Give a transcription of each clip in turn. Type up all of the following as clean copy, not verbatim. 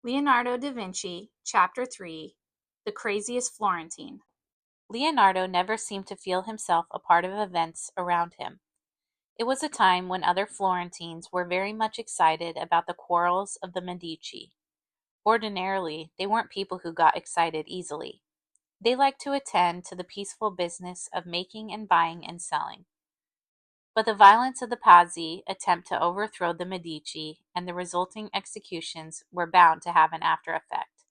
Leonardo da Vinci, Chapter 3 The Craziest Florentine. Leonardo never seemed to feel himself a part of events around him. It was a time when other Florentines were very much excited about the quarrels of the Medici. Ordinarily, they weren't people who got excited easily. They liked to attend to the peaceful business of making and buying and selling. But the violence of the Pazzi attempt to overthrow the Medici and the resulting executions were bound to have an after effect.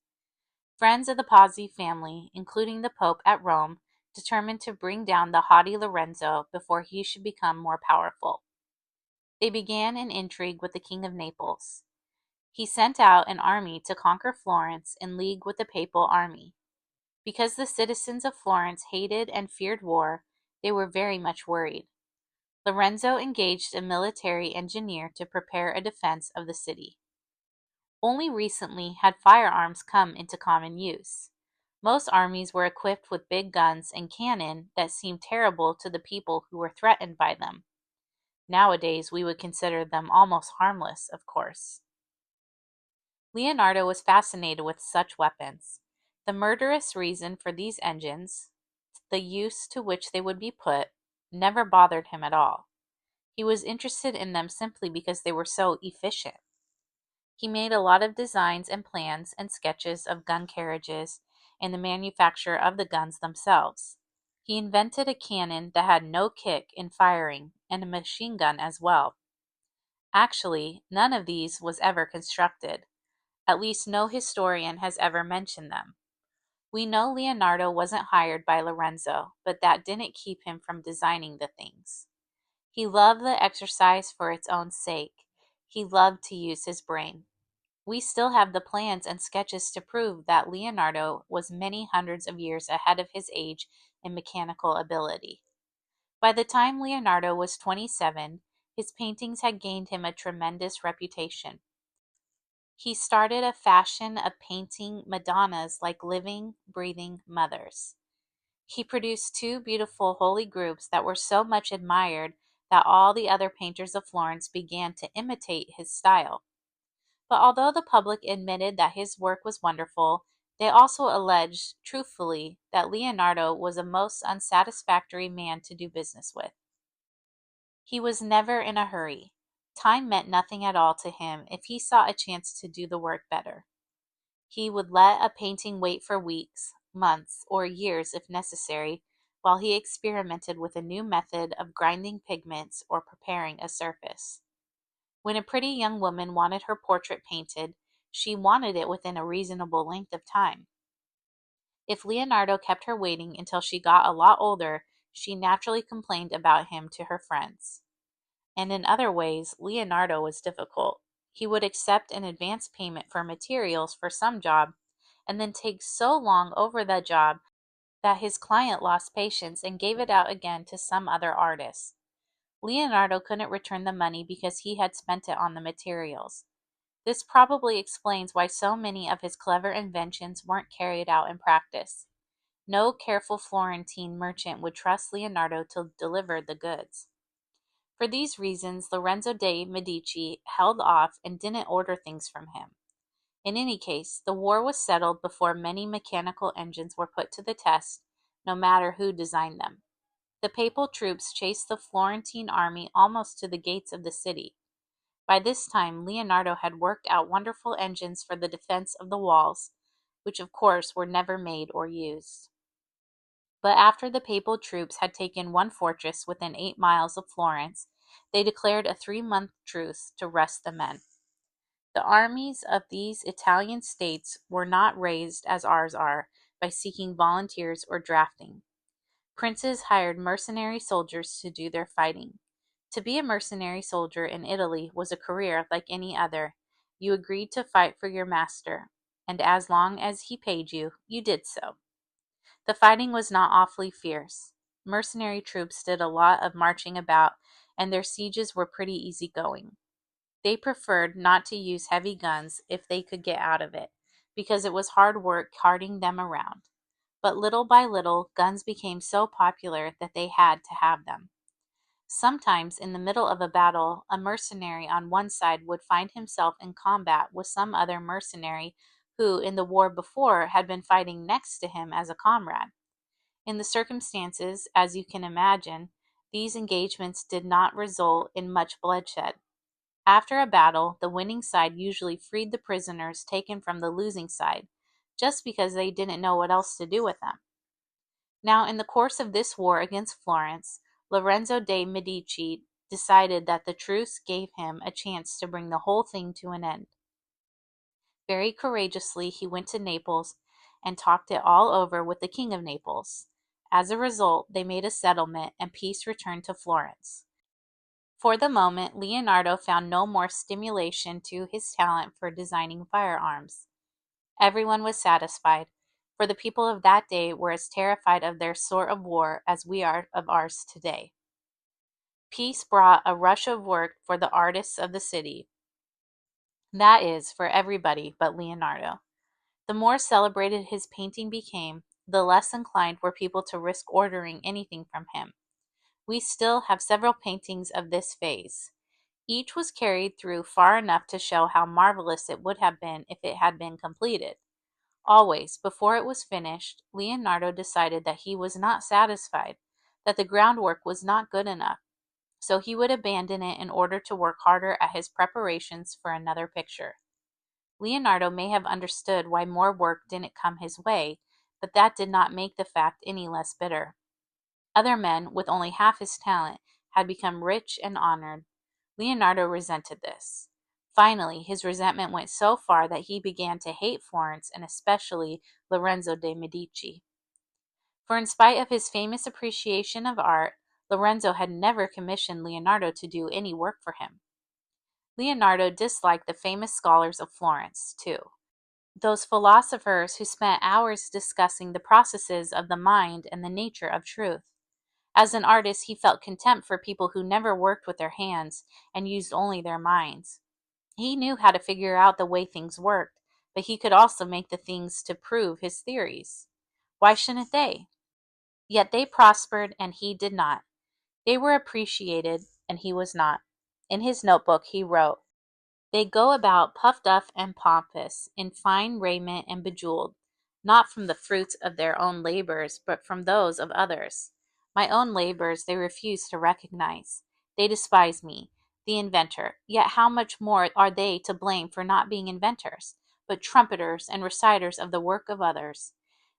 Friends of the Pazzi family, including the Pope at Rome, determined to bring down the haughty Lorenzo before he should become more powerful. They began an intrigue with the King of Naples. He sent out an army to conquer Florence in league with the papal army. Because the citizens of Florence hated and feared war, they were very much worried. Lorenzo engaged a military engineer to prepare a defense of the city. Only recently had firearms come into common use. Most armies were equipped with big guns and cannon that seemed terrible to the people who were threatened by them. Nowadays, we would consider them almost harmless, of course. Leonardo was fascinated with such weapons. The murderous reason for these engines, the use to which they would be put, never bothered him at all. He was interested in them simply because they were so efficient. He made a lot of designs and plans and sketches of gun carriages and the manufacture of the guns themselves. He invented a cannon that had no kick in firing and a machine gun as well. Actually, none of these was ever constructed. At least no historian has ever mentioned them. We know Leonardo wasn't hired by Lorenzo, but that didn't keep him from designing the things. He loved the exercise for its own sake. He loved to use his brain. We still have the plans and sketches to prove that Leonardo was many hundreds of years ahead of his age in mechanical ability. By the time Leonardo was 27, his paintings had gained him a tremendous reputation. He started a fashion of painting Madonnas like living, breathing mothers. He produced two beautiful holy groups that were so much admired that all the other painters of Florence began to imitate his style. But although the public admitted that his work was wonderful, they also alleged, truthfully, that Leonardo was a most unsatisfactory man to do business with. He was never in a hurry. Time meant nothing at all to him if he saw a chance to do the work better. He would let a painting wait for weeks, months, or years if necessary, while he experimented with a new method of grinding pigments or preparing a surface. When a pretty young woman wanted her portrait painted, she wanted it within a reasonable length of time. If Leonardo kept her waiting until she got a lot older, she naturally complained about him to her friends. And in other ways, Leonardo was difficult. He would accept an advance payment for materials for some job and then take so long over that job that his client lost patience and gave it out again to some other artist. Leonardo couldn't return the money because he had spent it on the materials. This probably explains why so many of his clever inventions weren't carried out in practice. No careful Florentine merchant would trust Leonardo to deliver the goods. For these reasons, Lorenzo de' Medici held off and didn't order things from him. In any case, the war was settled before many mechanical engines were put to the test, no matter who designed them. The papal troops chased the Florentine army almost to the gates of the city. By this time, Leonardo had worked out wonderful engines for the defense of the walls, which of course were never made or used. But after the papal troops had taken one fortress within 8 miles of Florence, they declared a 3-month truce to rest the men. The armies of these Italian states were not raised as ours are, by seeking volunteers or drafting. Princes hired mercenary soldiers to do their fighting. To be a mercenary soldier in Italy was a career like any other. You agreed to fight for your master, and as long as he paid you, you did so. The fighting was not awfully fierce. Mercenary troops did a lot of marching about, and their sieges were pretty easy going. They preferred not to use heavy guns if they could get out of it, because it was hard work carting them around. But little by little, guns became so popular that they had to have them. Sometimes, in the middle of a battle, a mercenary on one side would find himself in combat with some other mercenary who, in the war before, had been fighting next to him as a comrade. In the circumstances, as you can imagine, these engagements did not result in much bloodshed. After a battle, the winning side usually freed the prisoners taken from the losing side, just because they didn't know what else to do with them. Now, in the course of this war against Florence, Lorenzo de' Medici decided that the truce gave him a chance to bring the whole thing to an end. Very courageously, he went to Naples and talked it all over with the King of Naples. As a result, they made a settlement and peace returned to Florence. For the moment, Leonardo found no more stimulation to his talent for designing firearms. Everyone was satisfied, for the people of that day were as terrified of their sort of war as we are of ours today. Peace brought a rush of work for the artists of the city. That is, for everybody but Leonardo. The more celebrated his painting became, the less inclined were people to risk ordering anything from him. We still have several paintings of this phase. Each was carried through far enough to show how marvelous it would have been if it had been completed. Always, before it was finished, Leonardo decided that he was not satisfied, that the groundwork was not good enough, so he would abandon it in order to work harder at his preparations for another picture. Leonardo may have understood why more work didn't come his way, but that did not make the fact any less bitter. Other men, with only half his talent, had become rich and honored. Leonardo resented this. Finally, his resentment went so far that he began to hate Florence and especially Lorenzo de' Medici. For in spite of his famous appreciation of art, Lorenzo had never commissioned Leonardo to do any work for him. Leonardo disliked the famous scholars of Florence, too. Those philosophers who spent hours discussing the processes of the mind and the nature of truth. As an artist, he felt contempt for people who never worked with their hands and used only their minds. He knew how to figure out the way things worked, but he could also make the things to prove his theories. Why shouldn't they? Yet they prospered and he did not. They were appreciated and he was not. In his notebook, he wrote, "They go about puffed up and pompous, in fine raiment and bejeweled, not from the fruits of their own labors, but from those of others. My own labors they refuse to recognize. They despise me, the inventor. Yet how much more are they to blame for not being inventors, but trumpeters and reciters of the work of others?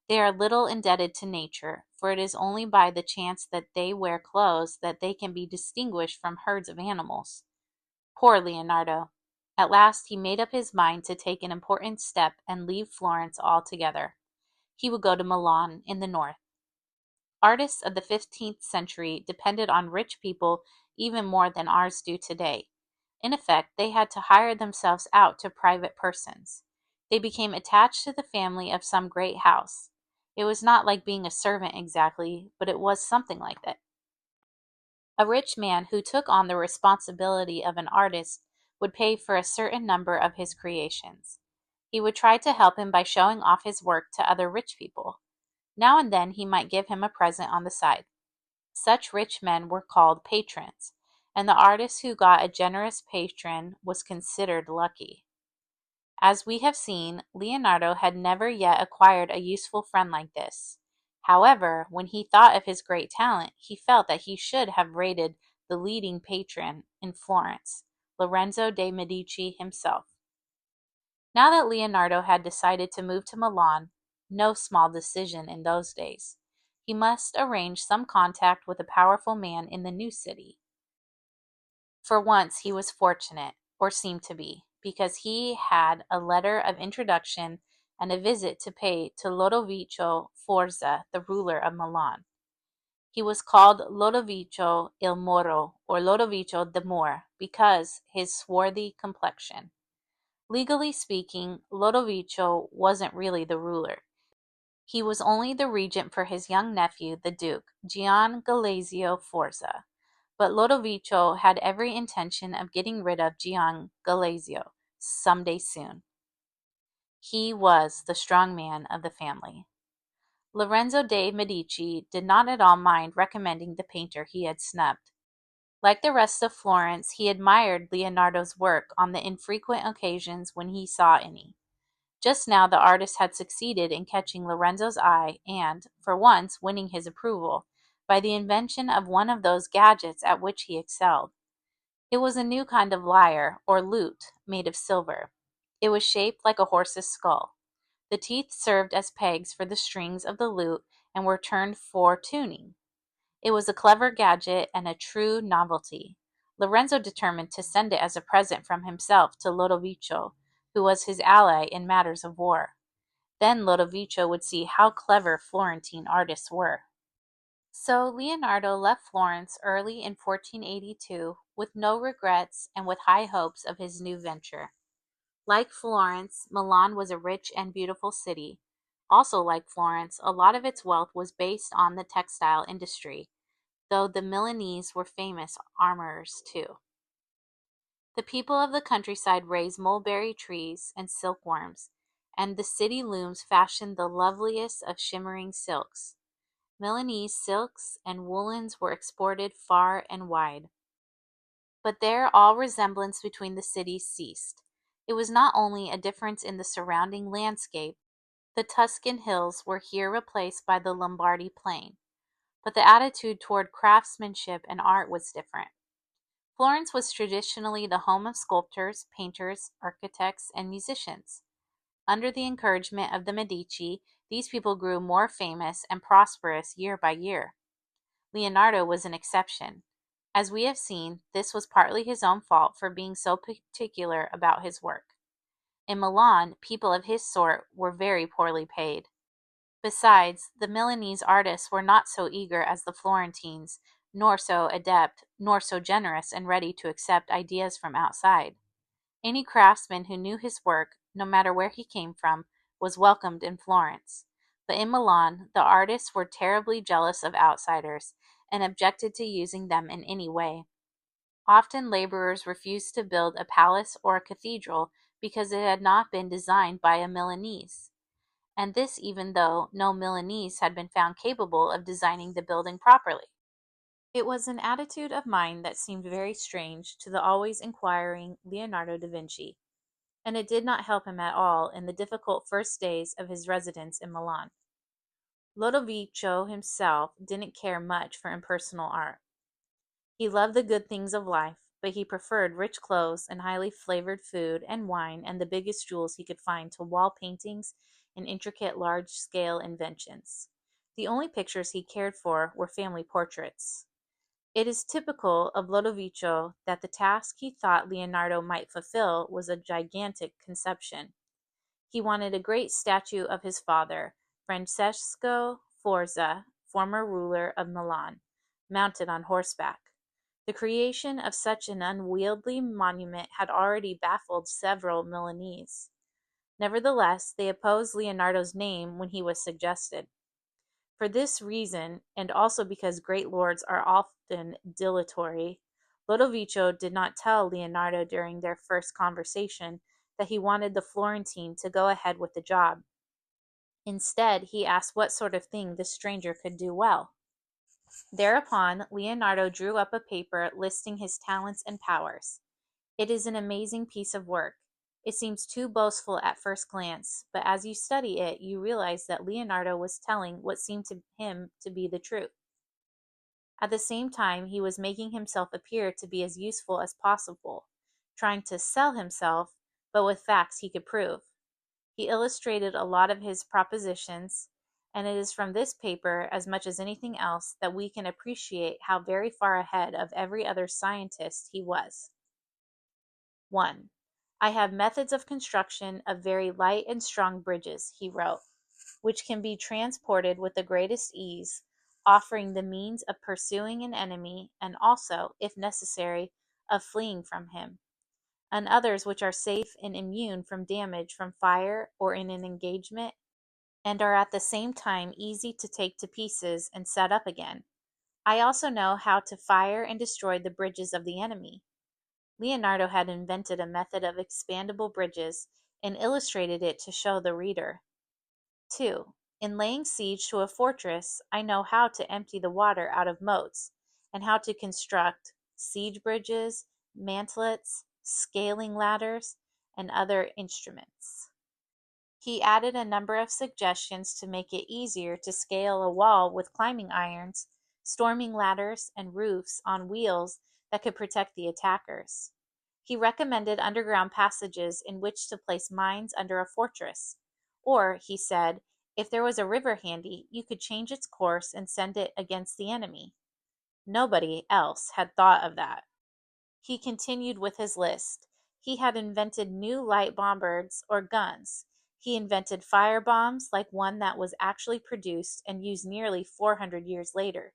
They are little indebted to nature, for it is only by the chance that they wear clothes that they can be distinguished from herds of animals." Poor Leonardo! At last he made up his mind to take an important step and leave Florence altogether. He would go to Milan in the north. Artists of the 15th century depended on rich people even more than ours do today. In effect, they had to hire themselves out to private persons. They became attached to the family of some great house. It was not like being a servant exactly, but it was something like that. A rich man who took on the responsibility of an artist would pay for a certain number of his creations. He would try to help him by showing off his work to other rich people. Now and then he might give him a present on the side. Such rich men were called patrons, and the artist who got a generous patron was considered lucky. As we have seen, Leonardo had never yet acquired a useful friend like this. However, when he thought of his great talent, he felt that he should have rated the leading patron in Florence, Lorenzo de' Medici himself. Now that Leonardo had decided to move to Milan, no small decision in those days, he must arrange some contact with a powerful man in the new city. For once he was fortunate, or seemed to be, because he had a letter of introduction and a visit to pay to Lodovico Forza, the ruler of Milan. He was called Lodovico il Moro, or Lodovico the Moor, because his swarthy complexion. Legally speaking, Lodovico wasn't really the ruler. He was only the regent for his young nephew, the Duke, Gian Galeazzo Forza. But Lodovico had every intention of getting rid of Gian Galeazzo someday soon. He was the strong man of the family. Lorenzo de' Medici did not at all mind recommending the painter he had snubbed. Like the rest of Florence, he admired Leonardo's work on the infrequent occasions when he saw any. Just now the artist had succeeded in catching Lorenzo's eye and, for once, winning his approval by the invention of one of those gadgets at which he excelled. It was a new kind of lyre, or lute, made of silver. It was shaped like a horse's skull. The teeth served as pegs for the strings of the lute and were turned for tuning. It was a clever gadget and a true novelty. Lorenzo determined to send it as a present from himself to Lodovico, who was his ally in matters of war. Then Lodovico would see how clever Florentine artists were. So Leonardo left Florence early in 1482 with no regrets and with high hopes of his new venture. Like Florence, Milan was a rich and beautiful city. Also like Florence, a lot of its wealth was based on the textile industry, though the Milanese were famous armorers too. The people of the countryside raised mulberry trees and silkworms, and the city looms fashioned the loveliest of shimmering silks. Milanese silks and woolens were exported far and wide. But there all resemblance between the cities ceased. It was not only a difference in the surrounding landscape. The Tuscan hills were here replaced by the Lombardy plain, but the attitude toward craftsmanship and art was different. Florence was traditionally the home of sculptors, painters, architects, and musicians. Under the encouragement of the Medici, these people grew more famous and prosperous year by year. Leonardo was an exception. As we have seen, this was partly his own fault for being so particular about his work. In Milan, people of his sort were very poorly paid. Besides, the Milanese artists were not so eager as the Florentines, nor so adept, nor so generous and ready to accept ideas from outside. Any craftsman who knew his work, no matter where he came from, was welcomed in Florence. But in Milan, the artists were terribly jealous of outsiders and objected to using them in any way. Often laborers refused to build a palace or a cathedral because it had not been designed by a Milanese, and this even though no Milanese had been found capable of designing the building properly. It was an attitude of mind that seemed very strange to the always inquiring Leonardo da Vinci, and it did not help him at all in the difficult first days of his residence in Milan. Lodovico himself didn't care much for impersonal art. He loved the good things of life, but he preferred rich clothes and highly flavored food and wine and the biggest jewels he could find to wall paintings and intricate large-scale inventions. The only pictures he cared for were family portraits. It is typical of Lodovico that the task he thought Leonardo might fulfill was a gigantic conception. He wanted a great statue of his father, Francesco Forza, former ruler of Milan, mounted on horseback. The creation of such an unwieldy monument had already baffled several Milanese. Nevertheless, they opposed Leonardo's name when he was suggested. For this reason, and also because great lords are often dilatory, Lodovico did not tell Leonardo during their first conversation that he wanted the Florentine to go ahead with the job. Instead, he asked what sort of thing the stranger could do well. Thereupon, Leonardo drew up a paper listing his talents and powers. It is an amazing piece of work. It seems too boastful at first glance, but as you study it, you realize that Leonardo was telling what seemed to him to be the truth. At the same time, he was making himself appear to be as useful as possible, trying to sell himself, but with facts he could prove. He illustrated a lot of his propositions, and it is from this paper, as much as anything else, that we can appreciate how very far ahead of every other scientist he was. 1. I have methods of construction of very light and strong bridges, he wrote, which can be transported with the greatest ease, offering the means of pursuing an enemy and also, if necessary, of fleeing from him, and others which are safe and immune from damage from fire or in an engagement, and are at the same time easy to take to pieces and set up again. I also know how to fire and destroy the bridges of the enemy. Leonardo had invented a method of expandable bridges and illustrated it to show the reader. 2. In laying siege to a fortress, I know how to empty the water out of moats and how to construct siege bridges, mantlets, scaling ladders, and other instruments. He added a number of suggestions to make it easier to scale a wall with climbing irons, storming ladders, and roofs on wheels that could protect the attackers. He recommended underground passages in which to place mines under a fortress. Or, he said, if there was a river handy, you could change its course and send it against the enemy. Nobody else had thought of that. He continued with his list. He had invented new light bombards or guns. He invented fire bombs like one that was actually produced and used nearly 400 years later.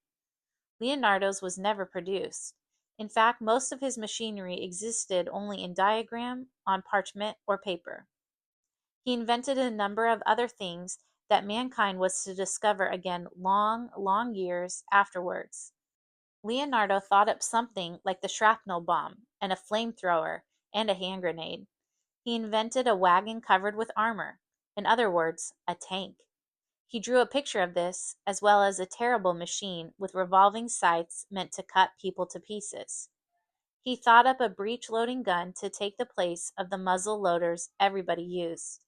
Leonardo's was never produced. In fact, most of his machinery existed only in diagram, on parchment, or paper. He invented a number of other things that mankind was to discover again long, long years afterwards. Leonardo thought up something like the shrapnel bomb, and a flamethrower, and a hand grenade. He invented a wagon covered with armor, in other words, a tank. He drew a picture of this, as well as a terrible machine with revolving sights meant to cut people to pieces. He thought up a breech-loading gun to take the place of the muzzle loaders everybody used.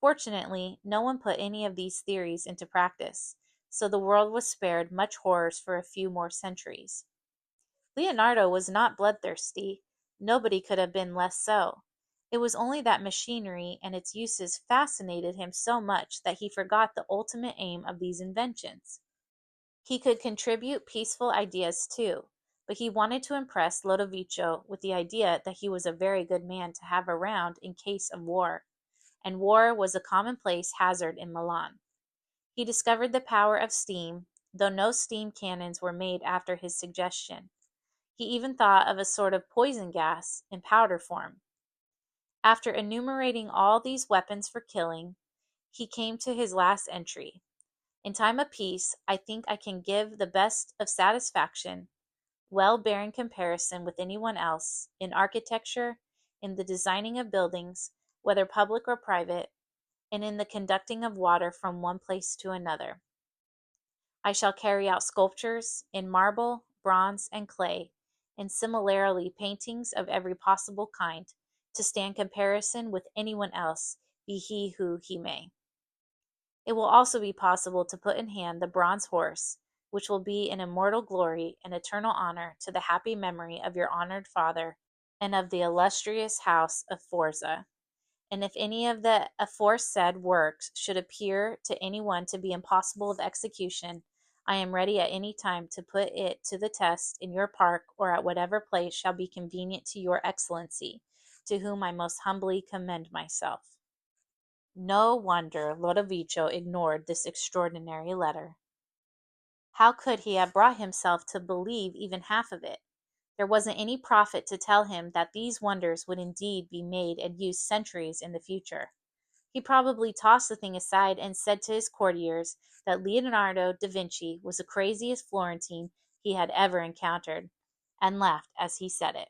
Fortunately, no one put any of these theories into practice, so the world was spared much horrors for a few more centuries. Leonardo was not bloodthirsty. Nobody could have been less so. It was only that machinery and its uses fascinated him so much that he forgot the ultimate aim of these inventions. He could contribute peaceful ideas too, but he wanted to impress Lodovico with the idea that he was a very good man to have around in case of war, and war was a commonplace hazard in Milan. He discovered the power of steam, though no steam cannons were made after his suggestion. He even thought of a sort of poison gas in powder form. After enumerating all these weapons for killing, he came to his last entry. In time of peace, I think I can give the best of satisfaction, well bearing comparison with anyone else, in architecture, in the designing of buildings, whether public or private, and in the conducting of water from one place to another. I shall carry out sculptures in marble, bronze, and clay, and similarly paintings of every possible kind, to stand comparison with anyone else, be he who he may. It will also be possible to put in hand the bronze horse, which will be an immortal glory and eternal honor to the happy memory of your honored father and of the illustrious house of Forza. And if any of the aforesaid works should appear to any one to be impossible of execution, I am ready at any time to put it to the test in your park or at whatever place shall be convenient to your excellency, to whom I most humbly commend myself. No wonder Lodovico ignored this extraordinary letter. How could he have brought himself to believe even half of it? There wasn't any prophet to tell him that these wonders would indeed be made and used centuries in the future. He probably tossed the thing aside and said to his courtiers that Leonardo da Vinci was the craziest Florentine he had ever encountered, and laughed as he said it.